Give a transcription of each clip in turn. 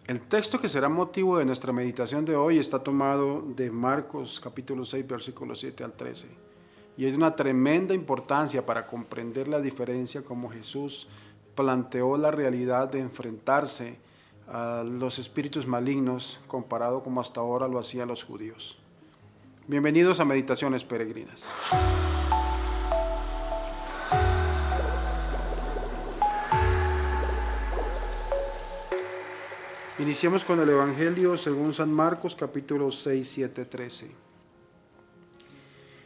El texto que será motivo de nuestra meditación de hoy está tomado de Marcos capítulo 6, versículos 7 al 13. Y es de una tremenda importancia para comprender la diferencia como Jesús planteó la realidad de enfrentarse a los espíritus malignos comparado como hasta ahora lo hacían los judíos. Bienvenidos a Meditaciones Peregrinas. Iniciemos con el Evangelio según San Marcos capítulo 6, 7, 13.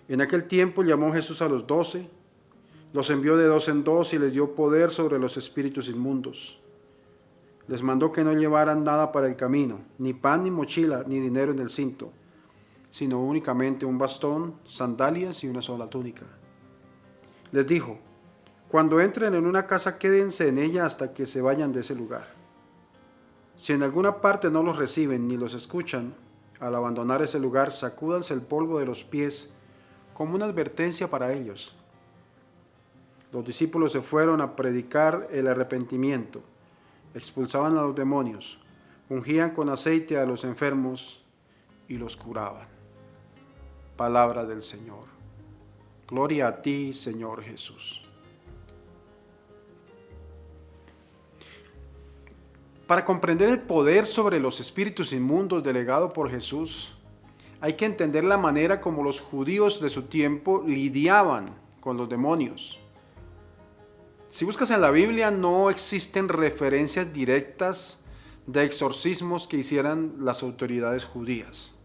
En aquel tiempo llamó Jesús a los 12, los envió de dos en dos y les dio poder sobre los espíritus inmundos. Les mandó que no llevaran nada para el camino, ni pan, ni mochila, ni dinero en el cinto, sino únicamente un bastón, sandalias y una sola túnica. Les dijo: cuando entren en una casa, quédense en ella hasta que se vayan de ese lugar. Si en alguna parte no los reciben ni los escuchan, al abandonar ese lugar, sacúdanse el polvo de los pies como una advertencia para ellos. Los discípulos se fueron a predicar el arrepentimiento, expulsaban a los demonios, ungían con aceite a los enfermos y los curaban. Palabra del Señor. Gloria a ti, Señor Jesús. Para comprender el poder sobre los espíritus inmundos delegado por Jesús, hay que entender la manera como los judíos de su tiempo lidiaban con los demonios. Si buscas en la Biblia, no existen referencias directas de exorcismos que hicieran las autoridades judías.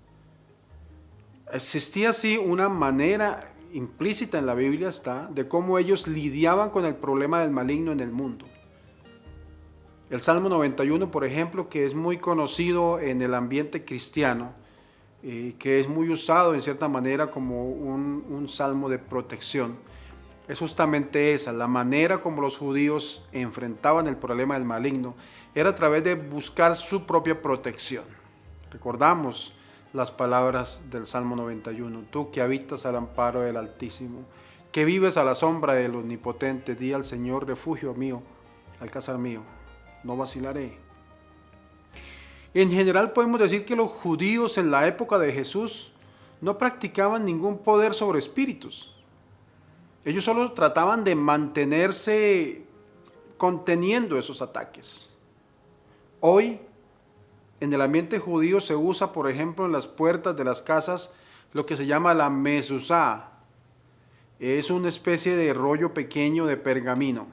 Existía sí una manera implícita en la Biblia de cómo ellos lidiaban con el problema del maligno en el mundo. El Salmo 91, por ejemplo, que es muy conocido en el ambiente cristiano, que es muy usado en cierta manera como un salmo de protección, es justamente esa, la manera como los judíos enfrentaban el problema del maligno, era a través de buscar su propia protección. Recordamos las palabras del Salmo 91, tú que habitas al amparo del Altísimo, que vives a la sombra del Omnipotente, di al Señor, refugio mío, alcázar mío. No vacilaré. En general podemos decir que los judíos en la época de Jesús no practicaban ningún poder sobre espíritus. Ellos solo trataban de mantenerse conteniendo esos ataques. Hoy, en el ambiente judío se usa, por ejemplo, en las puertas de las casas lo que se llama la mezuzá. Es una especie de rollo pequeño de pergamino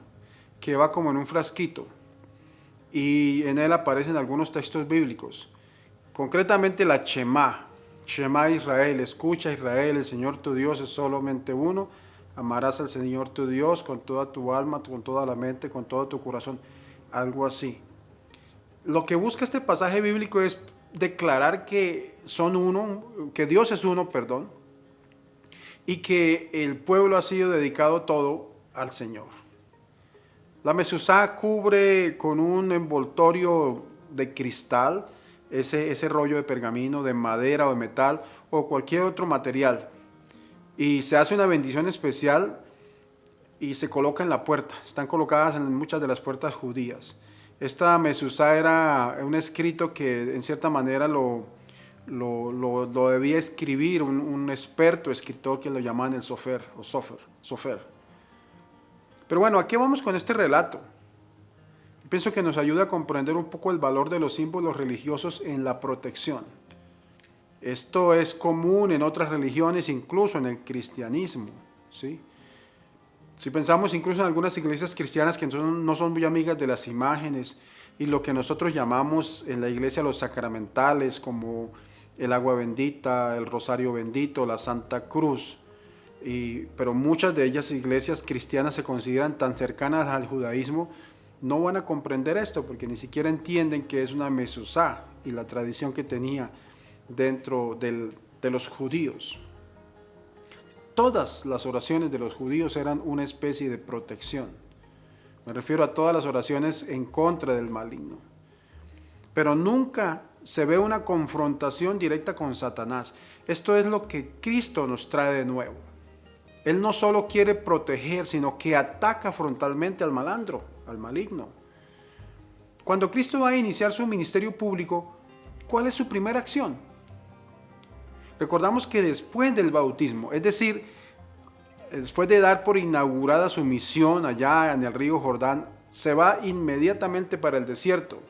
que va como en un frasquito. Y en él aparecen algunos textos bíblicos, concretamente la Shema Israel, escucha Israel, el Señor tu Dios es solamente uno, amarás al Señor tu Dios con toda tu alma, con toda la mente, con todo tu corazón, algo así. Lo que busca este pasaje bíblico es declarar que son uno, que Dios es uno, y que el pueblo ha sido dedicado todo al Señor. La mezuzá cubre con un envoltorio de cristal ese rollo de pergamino, de madera o de metal o cualquier otro material. Y se hace una bendición especial y se coloca en la puerta. Están colocadas en muchas de las puertas judías. Esta mezuzá era un escrito que en cierta manera lo debía escribir un experto escritor que lo llamaban el sofer o sofer. Pero bueno, ¿a qué vamos con este relato? Pienso que nos ayuda a comprender un poco el valor de los símbolos religiosos en la protección. Esto es común en otras religiones, incluso en el cristianismo, ¿sí? Si pensamos incluso en algunas iglesias cristianas que no son muy amigas de las imágenes y lo que nosotros llamamos en la iglesia los sacramentales, como el agua bendita, el rosario bendito, la Santa Cruz, pero muchas de ellas iglesias cristianas se consideran tan cercanas al judaísmo, no van a comprender esto porque ni siquiera entienden que es una mezuzá y la tradición que tenía dentro de los judíos. Todas las oraciones de los judíos eran una especie de protección. Me refiero a todas las oraciones en contra del maligno. Pero nunca se ve una confrontación directa con Satanás. Esto es lo que Cristo nos trae de nuevo. Él no solo quiere proteger, sino que ataca frontalmente al malandro, al maligno. Cuando Cristo va a iniciar su ministerio público, ¿cuál es su primera acción? Recordamos que después del bautismo, es decir, después de dar por inaugurada su misión allá en el río Jordán, se va inmediatamente para el desierto.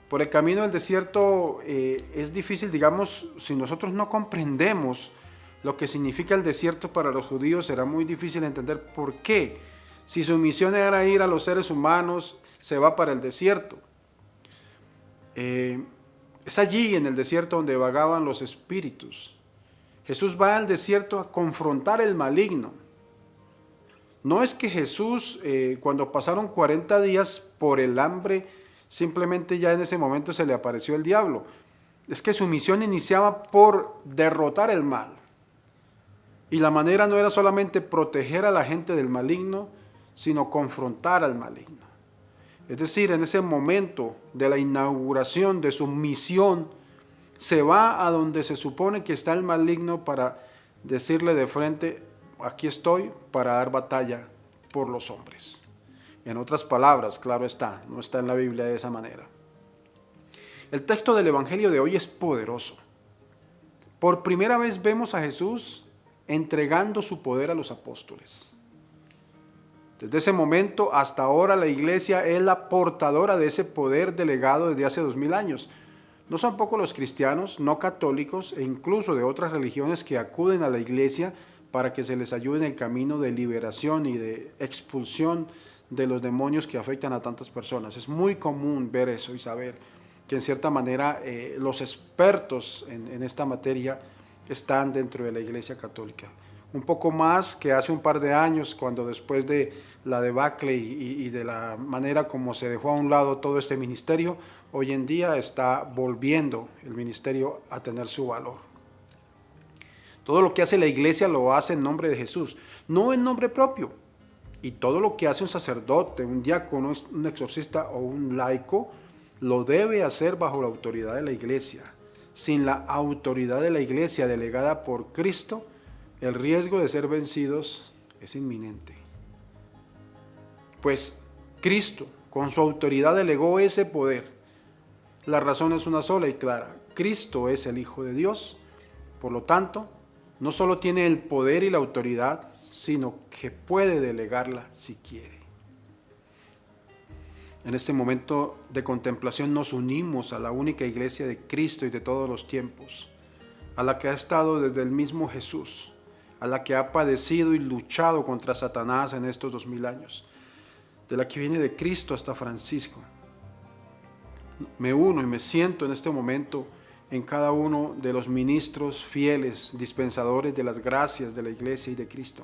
Por el camino del desierto es difícil, digamos, si nosotros no comprendemos lo que significa el desierto para los judíos, será muy difícil entender por qué. Si su misión era ir a los seres humanos, se va para el desierto. Es allí en el desierto donde vagaban los espíritus. Jesús va al desierto a confrontar el maligno. No es que Jesús, cuando pasaron 40 días por el hambre, simplemente ya en ese momento se le apareció el diablo. Es que su misión iniciaba por derrotar el mal. Y la manera no era solamente proteger a la gente del maligno, sino confrontar al maligno. Es decir, en ese momento de la inauguración de su misión, se va a donde se supone que está el maligno para decirle de frente: aquí estoy para dar batalla por los hombres. En otras palabras, claro está, no está en la Biblia de esa manera. El texto del Evangelio de hoy es poderoso. Por primera vez vemos a Jesús entregando su poder a los apóstoles. Desde ese momento hasta ahora la iglesia es la portadora de ese poder delegado desde hace 2000 años. No son pocos los cristianos, no católicos e incluso de otras religiones que acuden a la iglesia para que se les ayude en el camino de liberación y de expulsión de los demonios que afectan a tantas personas. Es muy común ver eso y saber que en cierta manera los expertos en esta materia están dentro de la iglesia católica. Un poco más que hace un par de años, cuando después de la debacle y de la manera como se dejó a un lado todo este ministerio, hoy en día está volviendo el ministerio a tener su valor. Todo lo que hace la iglesia lo hace en nombre de Jesús, no en nombre propio. Y todo lo que hace un sacerdote, un diácono, un exorcista o un laico, lo debe hacer bajo la autoridad de la iglesia. Sin la autoridad de la iglesia delegada por Cristo, el riesgo de ser vencidos es inminente. Pues Cristo, con su autoridad, delegó ese poder. La razón es una sola y clara: Cristo es el Hijo de Dios. Por lo tanto, no solo tiene el poder y la autoridad, sino que puede delegarla si quiere. En este momento de contemplación nos unimos a la única iglesia de Cristo y de todos los tiempos, a la que ha estado desde el mismo Jesús, a la que ha padecido y luchado contra Satanás en estos 2000 años, de la que viene de Cristo hasta Francisco. Me uno y me siento en este momento en cada uno de los ministros fieles, dispensadores de las gracias de la iglesia y de Cristo.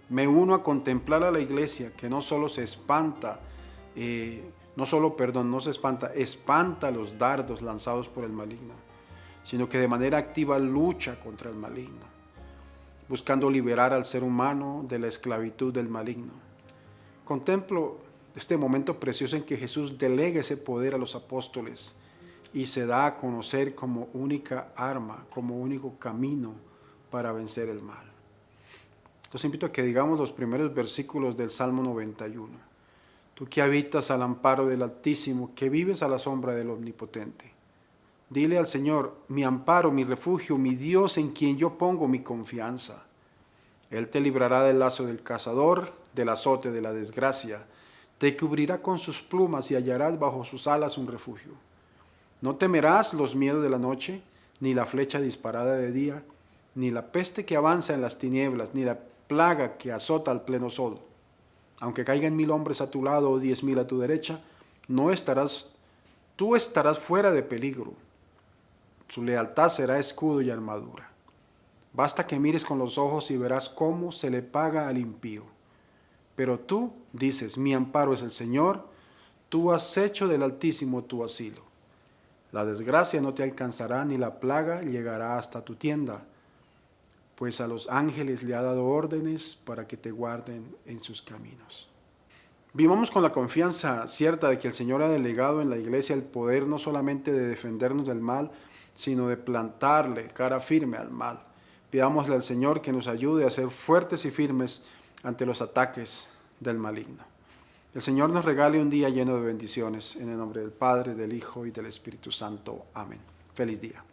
Me uno a contemplar a la iglesia que no solo se espanta, espanta los dardos lanzados por el maligno, sino que de manera activa lucha contra el maligno, buscando liberar al ser humano de la esclavitud del maligno. Contemplo este momento precioso en que Jesús delega ese poder a los apóstoles y se da a conocer como única arma, como único camino para vencer el mal. Los invito a que digamos los primeros versículos del Salmo 91. Tú que habitas al amparo del Altísimo, que vives a la sombra del Omnipotente. Dile al Señor: mi amparo, mi refugio, mi Dios en quien yo pongo mi confianza. Él te librará del lazo del cazador, del azote de la desgracia. Te cubrirá con sus plumas y hallarás bajo sus alas un refugio. No temerás los miedos de la noche, ni la flecha disparada de día, ni la peste que avanza en las tinieblas, ni la plaga que azota al pleno sol. Aunque caigan 1000 hombres a tu lado o 10,000 a tu derecha, tú estarás fuera de peligro. Su lealtad será escudo y armadura. Basta que mires con los ojos y verás cómo se le paga al impío. Pero tú dices: mi amparo es el Señor, tú has hecho del Altísimo tu asilo. La desgracia no te alcanzará, ni la plaga llegará hasta tu tienda, pues a los ángeles le ha dado órdenes para que te guarden en sus caminos. Vivamos con la confianza cierta de que el Señor ha delegado en la iglesia el poder no solamente de defendernos del mal, sino de plantarle cara firme al mal. Pidámosle al Señor que nos ayude a ser fuertes y firmes ante los ataques del maligno. El Señor nos regale un día lleno de bendiciones. En el nombre del Padre, del Hijo y del Espíritu Santo. Amén. Feliz día.